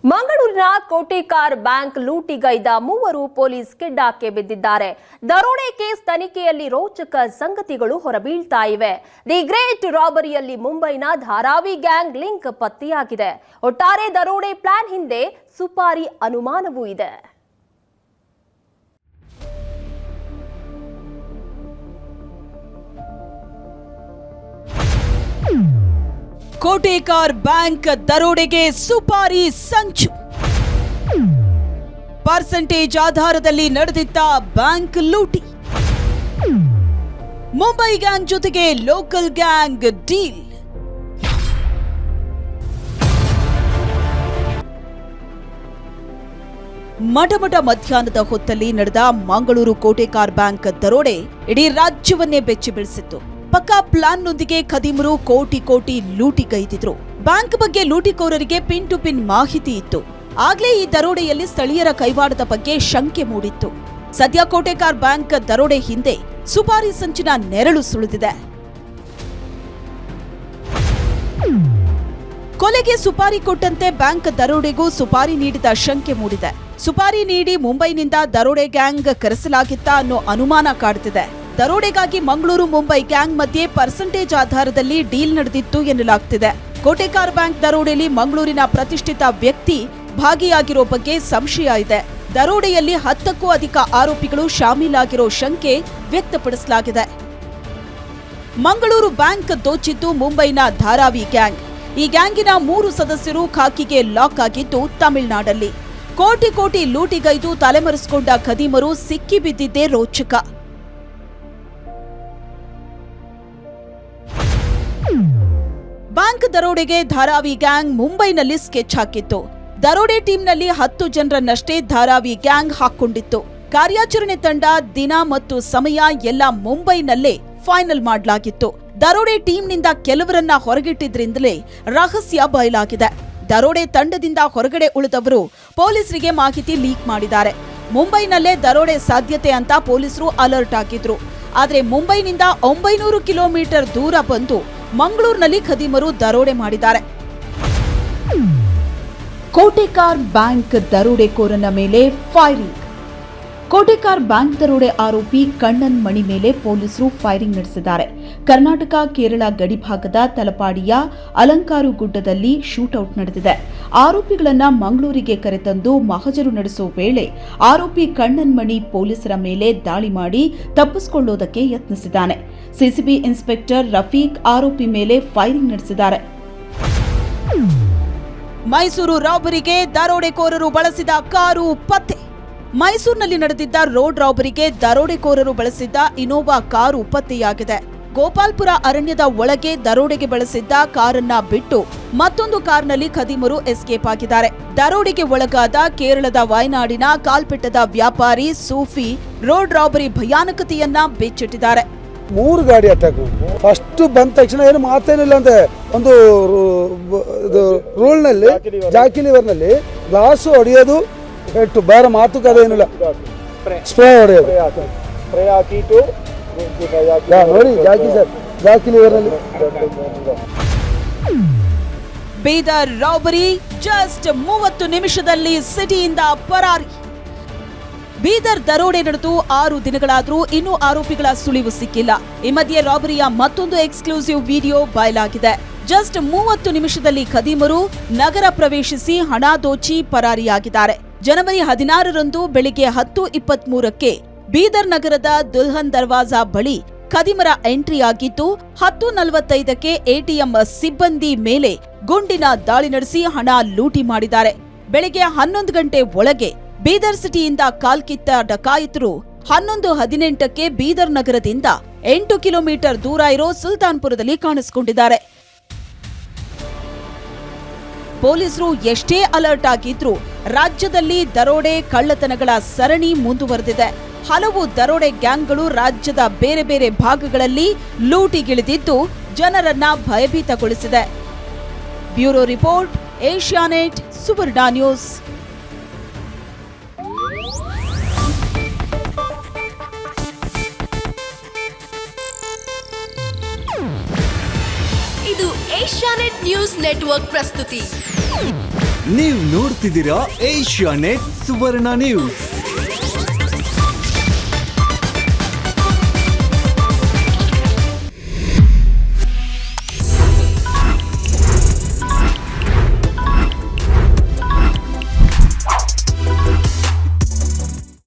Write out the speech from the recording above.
ಮಂಗಳೂರಿನ ಕೋಟೆಕಾರ್ ಬ್ಯಾಂಕ್ ಲೂಟಿಗೈದ ಮೂವರು ಪೊಲೀಸ್ ಕಿಡ್ಡಾಕ್ಕೆ ಬಿದ್ದಿದ್ದಾರೆ. ದರೋಡೆ ಕೇಸ್ ತನಿಖೆಯಲ್ಲಿ ರೋಚಕ ಸಂಗತಿಗಳು ಹೊರಬೀಳ್ತಾ ಇವೆ. ದಿ ಗ್ರೇಟ್ ರಾಬರಿಯಲ್ಲಿ ಮುಂಬೈನ ಧಾರಾವಿ ಗ್ಯಾಂಗ್ ಲಿಂಕ್ ಪತ್ತೆಯಾಗಿದೆ. ಒಟ್ಟಾರೆ ದರೋಡೆ ಪ್ಲಾನ್ ಹಿಂದೆ ಸುಪಾರಿ ಅನುಮಾನವೂ ಇದೆ. ಕೋಟೆಕಾರ್ ಬ್ಯಾಂಕ್ ದರೋಡೆಗೆ ಸುಪಾರಿ ಸಂಚು. ಪರ್ಸೆಂಟೇಜ್ ಆಧಾರದಲ್ಲಿ ನಡೆದಿದ್ದ ಬ್ಯಾಂಕ್ ಲೂಟಿ. ಮುಂಬೈ ಗ್ಯಾಂಗ್ ಜೊತೆಗೆ ಲೋಕಲ್ ಗ್ಯಾಂಗ್ ಡೀಲ್. ಮಠಮಠ ಮಧ್ಯಾಹ್ನದ ಹೊತ್ತಲ್ಲಿ ನಡೆದ ಮಂಗಳೂರು ಕೋಟೆಕಾರ್ ಬ್ಯಾಂಕ್ ದರೋಡೆ ಇಡೀ ರಾಜ್ಯವನ್ನೇ ಬೆಚ್ಚಿ ಬೀಳಿಸಿತ್ತು. ಪಕ್ಕಾ ಪ್ಲಾನ್ನೊಂದಿಗೆ ಖದೀಮರು ಕೋಟಿ ಲೂಟಿಗೈದಿದ್ರು. ಬ್ಯಾಂಕ್ ಬಗ್ಗೆ ಲೂಟಿಕೋರರಿಗೆ ಪಿನ್ ಟು ಪಿನ್ ಮಾಹಿತಿ ಇತ್ತು. ಆಗ್ಲೇ ಈ ದರೋಡೆಯಲ್ಲಿ ಸ್ಥಳೀಯರ ಕೈವಾಡದ ಬಗ್ಗೆ ಶಂಕೆ ಮೂಡಿತ್ತು. ಸದ್ಯ ಕೋಟೆಕಾರ್ ಬ್ಯಾಂಕ್ ದರೋಡೆ ಹಿಂದೆ ಸುಪಾರಿ ಸಂಚಿನ ನೆರಳು ಸುಳಿದಿದೆ. ಕೊಲೆಗೆ ಸುಪಾರಿ ಕೊಟ್ಟಂತೆ ಬ್ಯಾಂಕ್ ದರೋಡೆಗೂ ಸುಪಾರಿ ನೀಡಿದ ಶಂಕೆ ಮೂಡಿದೆ. ಸುಪಾರಿ ನೀಡಿ ಮುಂಬೈನಿಂದ ದರೋಡೆ ಗ್ಯಾಂಗ್ ಕರೆಸಲಾಗಿತ್ತಾ ಅನ್ನೋ ಅನುಮಾನ ಕಾಡುತ್ತಿದೆ. ದರೋಡೆಗಾಗಿ ಮಂಗಳೂರು ಮುಂಬೈ ಗ್ಯಾಂಗ್ ಮಧ್ಯೆ ಪರ್ಸೆಂಟೇಜ್ ಆಧಾರದಲ್ಲಿ ಡೀಲ್ ನಡೆದಿತ್ತು ಎನ್ನಲಾಗ್ತಿದೆ. ಕೋಟೆಕಾರ್ ಬ್ಯಾಂಕ್ ದರೋಡೆಯಲ್ಲಿ ಮಂಗಳೂರಿನ ಪ್ರತಿಷ್ಠಿತ ವ್ಯಕ್ತಿ ಭಾಗಿಯಾಗಿರೋ ಬಗ್ಗೆ ಸಂಶಯ ಇದೆ. ದರೋಡೆಯಲ್ಲಿ 10ಕ್ಕೂ ಅಧಿಕ ಆರೋಪಿಗಳು ಶಾಮೀಲಾಗಿರೋ ಶಂಕೆ ವ್ಯಕ್ತಪಡಿಸಲಾಗಿದೆ. ಮಂಗಳೂರು ಬ್ಯಾಂಕ್ ದೋಚಿದ್ದು ಮುಂಬೈನ ಧಾರಾವಿ ಗ್ಯಾಂಗ್. ಈ ಗ್ಯಾಂಗಿನ 3 ಸದಸ್ಯರು ಖಾಕಿಗೆ ಲಾಕ್ ಆಗಿದ್ದು ತಮಿಳುನಾಡಲ್ಲಿ. ಕೋಟಿ ಲೂಟಿಗೈದು ತಲೆಮರೆಸಿಕೊಂಡ ಖದೀಮರು ಸಿಕ್ಕಿಬಿದ್ದಿದ್ದೇ ರೋಚಕ. ಬ್ಯಾಂಕ್ ದರೋಡೆಗೆ ಧಾರಾವಿ ಗ್ಯಾಂಗ್ ಮುಂಬೈನಲ್ಲಿ ಸ್ಕೆಚ್ ಹಾಕಿತ್ತು. ದರೋಡೆ ಟೀಮ್ನಲ್ಲಿ 10 ಜನರನ್ನಷ್ಟೇ ಧಾರಾವಿ ಗ್ಯಾಂಗ್ ಹಾಕೊಂಡಿತ್ತು. ಕಾರ್ಯಾಚರಣೆ ತಂಡ, ದಿನ ಮತ್ತು ಸಮಯ ಎಲ್ಲ ಮುಂಬೈನಲ್ಲೇ ಫೈನಲ್ ಮಾಡಲಾಗಿತ್ತು. ದರೋಡೆ ಟೀಮ್ನಿಂದ ಕೆಲವರನ್ನ ಹೊರಗಿಟ್ಟಿದ್ರಿಂದಲೇ ರಹಸ್ಯ ಬಯಲಾಗಿದೆ. ದರೋಡೆ ತಂಡದಿಂದ ಹೊರಗಡೆ ಉಳಿದವರು ಪೊಲೀಸರಿಗೆ ಮಾಹಿತಿ ಲೀಕ್ ಮಾಡಿದ್ದಾರೆ. ಮುಂಬೈನಲ್ಲೇ ದರೋಡೆ ಸಾಧ್ಯತೆ ಅಂತ ಪೊಲೀಸರು ಅಲರ್ಟ್ ಆಗಿದ್ರು. ಆದ್ರೆ ಮುಂಬೈನಿಂದ 900 ಕಿಲೋಮೀಟರ್ ದೂರ ಬಂದು ಮಂಗಳೂರಿನಲ್ಲಿ ಖದೀಮರು ದರೋಡೆ ಮಾಡಿದ್ದಾರೆ. ಕೋಟೆಕಾರ್ ಬ್ಯಾಂಕ್ ದರೋಡೆಕೋರನ ಮೇಲೆ ಫೈರಿಂಗ್. ಕೋಟೆಕಾರ್ ಬ್ಯಾಂಕ್ ದರೋಡೆ ಆರೋಪಿ ಕಣ್ಣನ್ ಮಣಿ ಮೇಲೆ ಪೊಲೀಸರು ಫೈರಿಂಗ್ ನಡೆಸಿದ್ದಾರೆ. ಕರ್ನಾಟಕ ಕೇರಳ ಗಡಿಭಾಗದ ತಲಪಾಡಿಯ ಅಲಂಕಾರು ಗುಡ್ಡದಲ್ಲಿ ಶೂಟೌಟ್ ನಡೆದಿದೆ. ಆರೋಪಿಗಳನ್ನ ಮಂಗಳೂರಿಗೆ ಕರೆತಂದು ಮಹಜರು ನಡೆಸುವ ವೇಳೆ ಆರೋಪಿ ಕಣ್ಣನ್ ಮಣಿ ಪೊಲೀಸರ ಮೇಲೆ ದಾಳಿ ಮಾಡಿ ತಪ್ಪಿಸಿಕೊಳ್ಳುವುದಕ್ಕೆ ಯತ್ನಿಸಿದ್ದಾನೆ. ಸಿಸಿಬಿ ಇನ್ಸ್ಪೆಕ್ಟರ್ ರಫೀಕ್ ಆರೋಪಿ ಮೇಲೆ ಫೈರಿಂಗ್ ನಡೆಸಿದ್ದಾರೆ. ಮೈಸೂರು ರಾಬರಿಗೆ ದರೋಡೆಕೋರರು ಬಳಸಿದ ಕಾರು ಪತ್ತೆ. ಮೈಸೂರಿನಲ್ಲಿ ನಡೆದಿದ್ದ ರೋಡ್ ರಾಬರಿಗೆ ದರೋಡೆಕೋರರು ಬಳಸಿದ್ದ ಇನೋವಾ ಕಾರು ಪತ್ತೆಯಾಗಿದೆ. ಗೋಪಾಲ್ಪುರ ಅರಣ್ಯದ ಒಳಗೆ ದರೋಡೆಗೆ ಬಳಸಿದ್ದ ಕಾರನ್ನ ಬಿಟ್ಟು ಮತ್ತೊಂದು ಕಾರ್ನಲ್ಲಿ ಖದೀಮರು ಎಸ್ಕೇಪ್ ಆಗಿದ್ದಾರೆ. ದರೋಡೆಗೆ ಒಳಗಾದ ಕೇರಳದ ವಯನಾಡಿನ ಕಾಲ್ಪೆಟ್ಟದ ವ್ಯಾಪಾರಿ ಸೂಫಿ ರೋಡ್ ರಾಬರಿ ಭಯಾನಕತೆಯನ್ನ ಬೆಚ್ಚಿಟ್ಟಿದ್ದಾರೆ. 3 ಗಾಡಿ ಅಟ್ಯಾಕ್. ಫಸ್ಟ್ ಬಂದ ತಕ್ಷಣ ಏನು ಮಾತೇನಿಲ್ಲ ಅಂತೆ. ಒಂದು ರೂಲ್ನಲ್ಲಿ ಜಾಕಿ ಲಿವರ್ನಲ್ಲಿ ಗ್ಲಾಸ್ ಹೊಡೆಯೋದು ಬಿಟ್ಟು ಬೇರೆ ಮಾತುಕತೆ ಏನಿಲ್ಲ. ಸ್ಪ್ರೇ ಹೊಡೆಯೋದು ನೋಡಿ ಜಾಕಿ ಲಿವರ್ನಲ್ಲಿ. ಬೀದರ್ ರಾಬರಿ ಜಸ್ಟ್ 30 ನಿಮಿಷದಲ್ಲಿ ಸಿಟಿಯಿಂದ ಪರಾರಿ. ಬೀದರ್ ದರೋಡೆ ನಡೆದು 6 ದಿನಗಳಾದರೂ ಇನ್ನೂ ಆರೋಪಿಗಳ ಸುಳಿವು ಸಿಕ್ಕಿಲ್ಲ. ಈ ಮಧ್ಯೆ ರಾಬರಿಯ ಮತ್ತೊಂದು ಎಕ್ಸ್ಕ್ಲೂಸಿವ್ ವಿಡಿಯೋ ಬಯಲಾಗಿದೆ. ಜಸ್ಟ್ 30 ನಿಮಿಷದಲ್ಲಿ ಖದೀಮರು ನಗರ ಪ್ರವೇಶಿಸಿ ಹಣ ದೋಚಿ ಪರಾರಿಯಾಗಿದ್ದಾರೆ. ಜನವರಿ 16ರಂದು ಬೆಳಿಗ್ಗೆ 10:23ಕ್ಕೆ ಬೀದರ್ ನಗರದ ದುಲ್ಹನ್ ದರ್ವಾಜಾ ಬಳಿ ಖದೀಮರ ಎಂಟ್ರಿ ಆಗಿದ್ದು 10:45ಕ್ಕೆ ಎಟಿಎಂ ಸಿಬ್ಬಂದಿ ಮೇಲೆ ಗುಂಡಿನ ದಾಳಿ ನಡೆಸಿ ಹಣ ಲೂಟಿ ಮಾಡಿದ್ದಾರೆ. ಬೆಳಿಗ್ಗೆ 11 ಗಂಟೆ ಒಳಗೆ ಬೀದರ್ ಸಿಟಿಯಿಂದ ಕಾಲ್ಕಿತ್ತ ಡಕಾಯಿತರು 11:18ಕ್ಕೆ ಬೀದರ್ ನಗರದಿಂದ 8 ಕಿಲೋಮೀಟರ್ ದೂರ ಇರೋ ಸುಲ್ತಾನ್ಪುರದಲ್ಲಿ ಕಾಣಿಸಿಕೊಂಡಿದ್ದಾರೆ. ಪೊಲೀಸರು ಎಷ್ಟೇ ಅಲರ್ಟ್ ಆಗಿದ್ರೂ ರಾಜ್ಯದಲ್ಲಿ ದರೋಡೆ ಕಳ್ಳತನಗಳ ಸರಣಿ ಮುಂದುವರೆದಿದೆ. ಹಲವು ದರೋಡೆ ಗ್ಯಾಂಗ್ಗಳು ರಾಜ್ಯದ ಬೇರೆ ಬೇರೆ ಭಾಗಗಳಲ್ಲಿ ಲೂಟಿಗಿಳಿದಿದ್ದು ಜನರನ್ನ ಭಯಭೀತಗೊಳಿಸಿದೆ. ಬ್ಯೂರೋ ರಿಪೋರ್ಟ್, ಏಷ್ಯಾನೆಟ್ ಸುವರ್ಣ ನ್ಯೂಸ್. ಇದು ಏಷ್ಯಾನೆಟ್ ನ್ಯೂಸ್ ನೆಟ್ವರ್ಕ್ ಪ್ರಸ್ತುತಿ. ನೀವು ನೋಡ್ತಿದ್ದೀರಾ ಏಷ್ಯಾ ನೆಟ್ ಸುವರ್ಣ ನ್ಯೂಸ್.